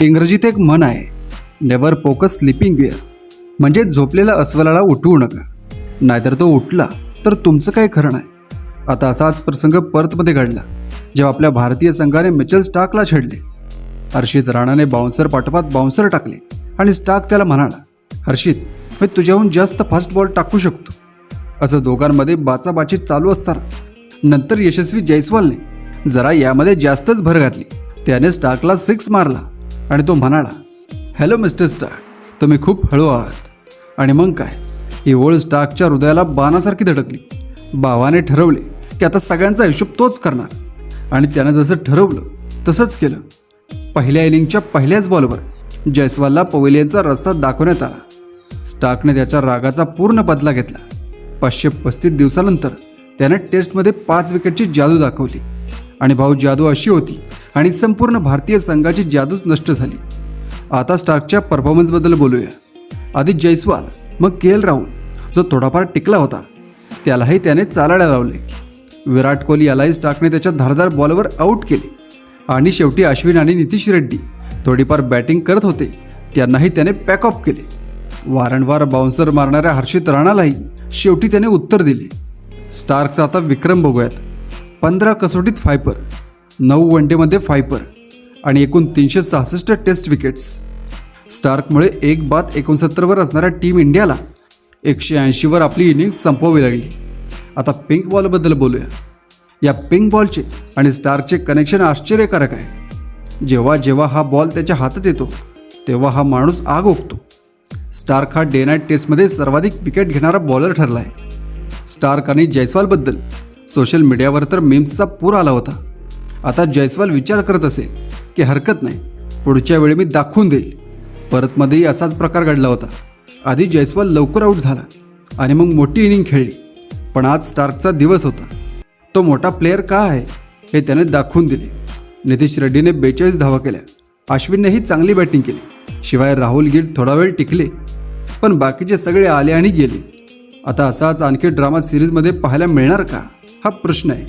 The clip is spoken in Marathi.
इंग्रजीत एक म्हण आहे, never poke a sleeping bear, म्हणजे झोपलेल्या अस्वलाला उठवू नका, नाहीतर तो उठला तर तुमचं काय खरं नाही. आता असाच प्रसंग पर्थमध्ये घडला जेव्हा आपल्या भारतीय संघाने मिचेल स्टार्कला छेडले. हर्षित राणाने बाउन्सर पाठोपाठ बाउन्सर टाकले आणि स्टार्क त्याला म्हणाला, हर्षित, मी तुझ्याहून जास्त फास्ट बॉल टाकू शकतो. असं दोघांमध्ये बाचाबाची चालू असताना नंतर यशस्वी जयस्वालने जरा यामध्ये जास्तच भर घातली. त्याने स्टार्कला 6 मारला आणि तो म्हणाला, हॅलो मिस्टर स्टार्क, तुम्ही खूप हळू आहात. आणि मग काय, ही ओळ स्टार्कच्या हृदयाला बाणासारखी धडकली. भावाने ठरवले की आता सगळ्यांचा हिशोब तोच करणार आणि त्यानं जसं ठरवलं तसंच केलं. पहिल्या इनिंगच्या पहिल्याच बॉलवर जयस्वालला पवेलियनचा रस्ता दाखवण्यात आला. स्टार्कने त्याच्या रागाचा पूर्ण बदला घेतला. 535 दिवसानंतर त्याने टेस्टमध्ये 5 विकेटची जादू दाखवली आणि भाऊ, जादू अशी होती आणि संपूर्ण भारतीय संघाची जादूच नष्ट झाली. आता स्टार्कच्या परफॉर्मन्सबद्दल बोलूया. आधी जयस्वाल, मग के. राहुल, जो थोडाफार टिकला होता त्यालाही त्याने चालायला लावले. विराट कोहली यालाही स्टार्कने त्याच्या धारदार बॉलवर आऊट केले आणि शेवटी अश्विन आणि नितीश रेड्डी थोडीफार बॅटिंग करत होते त्यांनाही त्याने पॅकऑफ केले. वारंवार बाउन्सर मारणाऱ्या हर्षित राणालाही शेवटी त्याने उत्तर दिले. स्टार्कचा आता विक्रम बघूयात. 15 कसोटीत 5 9 वनडेमध्ये 5 आणि एकूण 366 टेस्ट विकेट्स. स्टार्कमुळे 1/69 असणाऱ्या टीम इंडियाला 180 आपली इनिंग संपवावी लागली. आता पिंक बॉलबद्दल बोलूया. या पिंक बॉलचे आणि स्टार्कचे कनेक्शन आश्चर्यकारक आहे. जेव्हा जेव्हा हा बॉल त्याच्या हातात येतो तेव्हा हा माणूस आग ओकतो. स्टार्क हा डे नाईट टेस्टमध्ये सर्वाधिक विकेट घेणारा बॉलर ठरला आहे. स्टार्क आणि जयस्वालबद्दल सोशल मीडियावर तर मीम्सचा पूर आला होता. आता जयस्वाल विचार करत असेल की हरकत नाही, पुढच्या वेळी मी दाखवून देईल. परतमध्येही असाच प्रकार घडला होता. आधी जयस्वाल लवकर आऊट झाला आणि मग मोठी इनिंग खेळली. पण आज स्टार्कचा दिवस होता. तो मोठा प्लेयर का आहे हे त्याने दाखवून दिले. नितीश रेड्डीने 42 धावा केल्या. अश्विननेही चांगली बॅटिंग केली. शिवाय राहुल गिल थोडा वेळ टिकले, पण बाकीचे सगळे आले आणि गेले. आता असाच आणखी ड्रामा सिरीजमध्ये पाहायला मिळणार का, हा प्रश्न आहे.